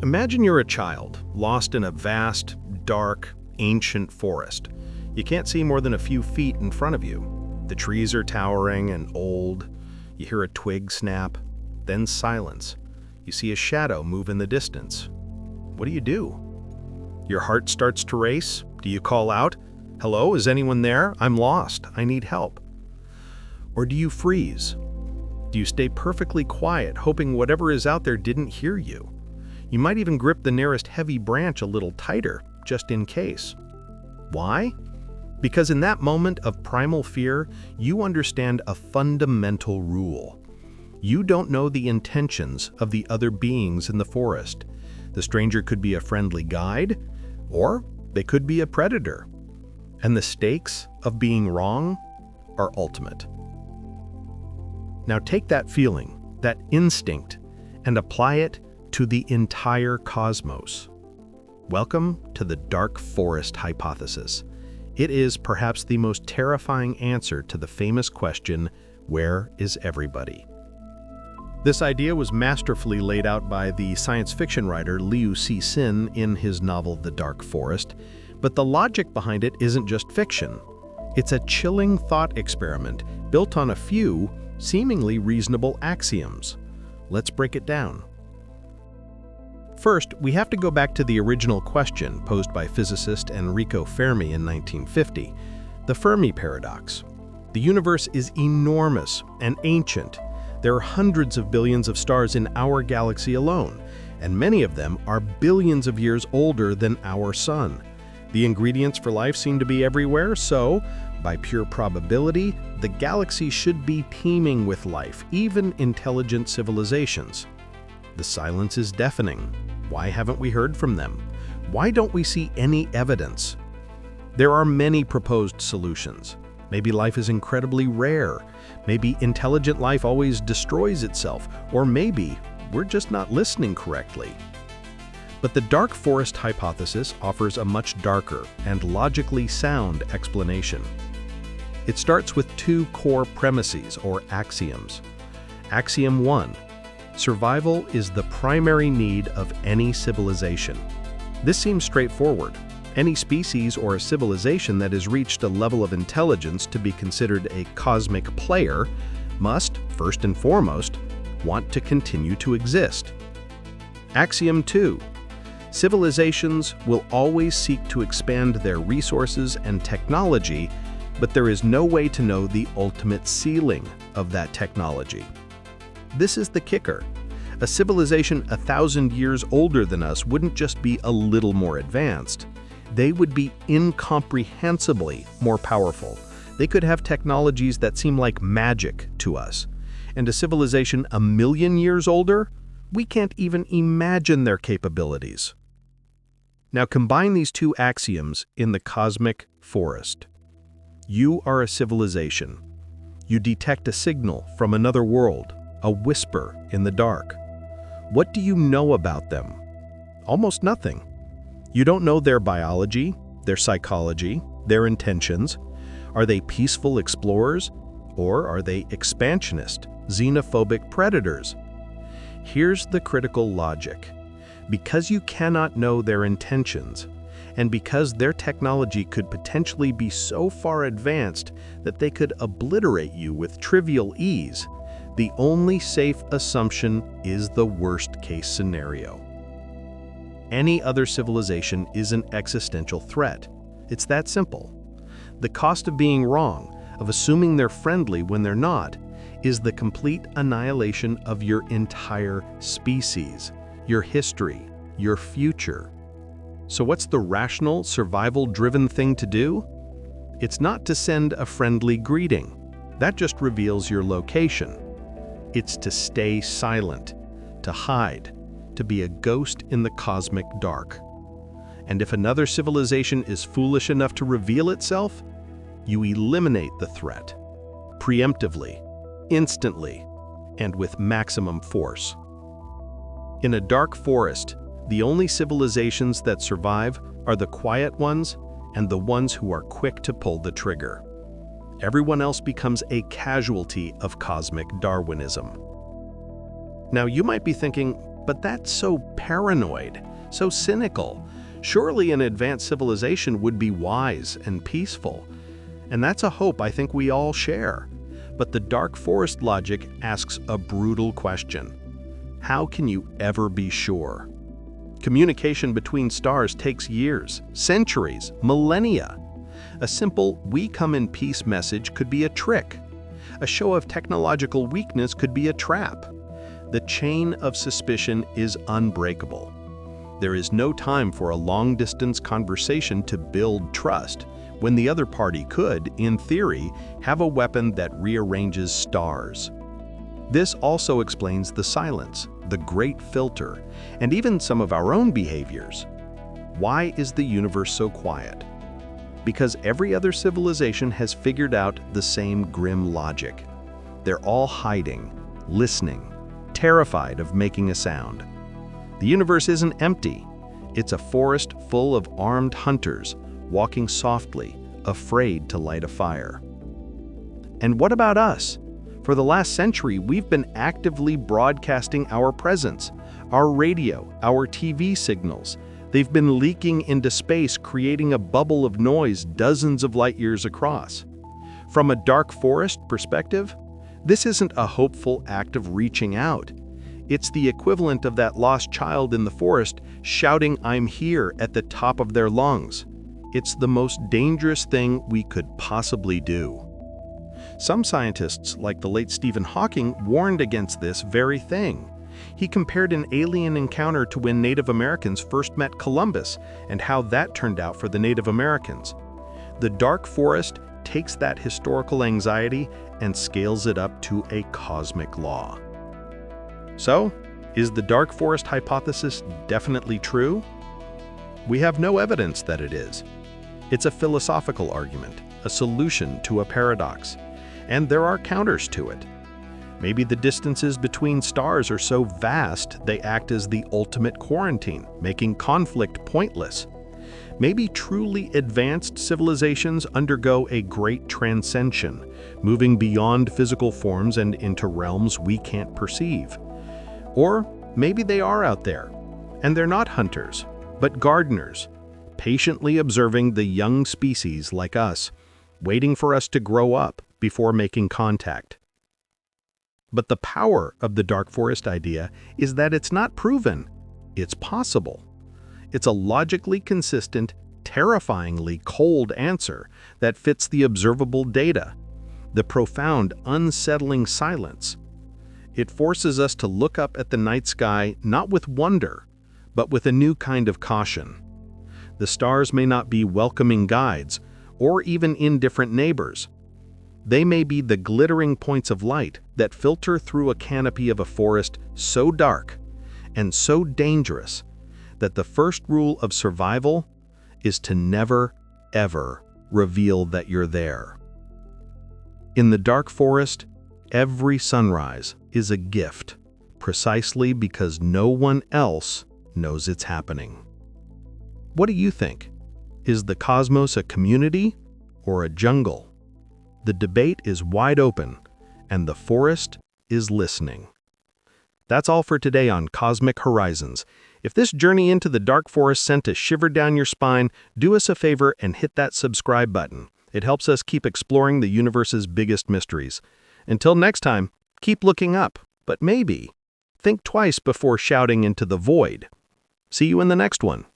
Imagine you're a child, lost in a vast, dark, ancient forest. You can't see more than a few feet in front of you. The trees are towering and old. You hear a twig snap, then silence. You see a shadow move in the distance. What do? Your heart starts to race. Do you call out, "Hello, is anyone there? I'm lost. I need help." Or do you freeze? Do you stay perfectly quiet, hoping whatever is out there didn't hear you? You might even grip the nearest heavy branch a little tighter, just in case. Why? Because in that moment of primal fear, you understand a fundamental rule. You don't know the intentions of the other beings in the forest. The stranger could be a friendly guide, or they could be a predator. And the stakes of being wrong are ultimate. Now take that feeling, that instinct, and apply it to the entire cosmos. Welcome to the dark forest hypothesis. It is perhaps the most terrifying answer to the famous question, where is everybody? This idea was masterfully laid out by the science fiction writer Liu Cixin in his novel The Dark Forest, but the logic behind it isn't just fiction. It's a chilling thought experiment built on a few seemingly reasonable axioms. Let's break it down. First, we have to go back to the original question posed by physicist Enrico Fermi in 1950, the Fermi paradox. The universe is enormous and ancient. There are hundreds of billions of stars in our galaxy alone, and many of them are billions of years older than our sun. The ingredients for life seem to be everywhere, so, by pure probability, the galaxy should be teeming with life, even intelligent civilizations. The silence is deafening. Why haven't we heard from them? Why don't we see any evidence? There are many proposed solutions. Maybe life is incredibly rare. Maybe intelligent life always destroys itself. Or maybe we're just not listening correctly. But the dark forest hypothesis offers a much darker and logically sound explanation. It starts with two core premises or axioms. Axiom 1. Survival is the primary need of any civilization. This seems straightforward. Any species or civilization that has reached a level of intelligence to be considered a cosmic player must, first and foremost, want to continue to exist. Axiom 2. Civilizations will always seek to expand their resources and technology, but there is no way to know the ultimate ceiling of that technology. This is the kicker. A civilization 1,000 years older than us wouldn't just be a little more advanced. They would be incomprehensibly more powerful. They could have technologies that seem like magic to us. And a civilization 1,000,000 years older, we can't even imagine their capabilities. Now combine these two axioms in the cosmic forest. You are a civilization. You detect a signal from another world, a whisper in the dark. What do you know about them? Almost nothing. You don't know their biology, their psychology, their intentions. Are they peaceful explorers, or are they expansionist, xenophobic predators? Here's the critical logic. Because you cannot know their intentions, and because their technology could potentially be so far advanced that they could obliterate you with trivial ease, the only safe assumption is the worst-case scenario. Any other civilization is an existential threat. It's that simple. The cost of being wrong, of assuming they're friendly when they're not, is the complete annihilation of your entire species, your history, your future. So what's the rational, survival-driven thing to do? It's not to send a friendly greeting. That just reveals your location. It's to stay silent, to hide, to be a ghost in the cosmic dark. And if another civilization is foolish enough to reveal itself, you eliminate the threat, preemptively, instantly, and with maximum force. In a dark forest, the only civilizations that survive are the quiet ones and the ones who are quick to pull the trigger. Everyone else becomes a casualty of cosmic Darwinism. Now you might be thinking, But that's so paranoid, so cynical. Surely an advanced civilization would be wise and peaceful. And that's a hope I think we all share. But the dark forest logic asks a brutal question. How can you ever be sure? Communication between stars takes years, centuries, millennia. A simple "we come in peace" message could be a trick. A show of technological weakness could be a trap. The chain of suspicion is unbreakable. There is no time for a long-distance conversation to build trust, when the other party could, in theory, have a weapon that rearranges stars. This also explains the silence, the great filter, and even some of our own behaviors. Why is the universe so quiet? Because every other civilization has figured out the same grim logic. They're all hiding, listening, terrified of making a sound. The universe isn't empty. It's a forest full of armed hunters, walking softly, afraid to light a fire. And what about us? For the last century, we've been actively broadcasting our presence, our radio, our TV signals. They've been leaking into space, creating a bubble of noise dozens of light years across. From a dark forest perspective, this isn't a hopeful act of reaching out. It's the equivalent of that lost child in the forest shouting "I'm here" at the top of their lungs. It's the most dangerous thing we could possibly do. Some scientists, like the late Stephen Hawking, warned against this very thing. He compared an alien encounter to when Native Americans first met Columbus and how that turned out for the Native Americans. The dark forest takes that historical anxiety and scales it up to a cosmic law. So, is the dark forest hypothesis definitely true? We have no evidence that it is. It's a philosophical argument, a solution to a paradox, and there are counters to it. Maybe the distances between stars are so vast they act as the ultimate quarantine, making conflict pointless. Maybe truly advanced civilizations undergo a great transcension, moving beyond physical forms and into realms we can't perceive. Or maybe they are out there, and they're not hunters, but gardeners, patiently observing the young species like us, waiting for us to grow up before making contact. But the power of the dark forest idea is that it's not proven, it's possible. It's a logically consistent, terrifyingly cold answer that fits the observable data, the profound, unsettling silence. It forces us to look up at the night sky not with wonder, but with a new kind of caution. The stars may not be welcoming guides, or even indifferent neighbors. They may be the glittering points of light that filter through a canopy of a forest so dark and so dangerous that the first rule of survival is to never, ever reveal that you're there. In the dark forest, every sunrise is a gift, precisely because no one else knows it's happening. What do you think? Is the cosmos a community or a jungle? The debate is wide open, and the forest is listening. That's all for today on Cosmic Horizons. If this journey into the dark forest sent a shiver down your spine, do us a favor and hit that subscribe button. It helps us keep exploring the universe's biggest mysteries. Until next time, keep looking up, but maybe think twice before shouting into the void. See you in the next one.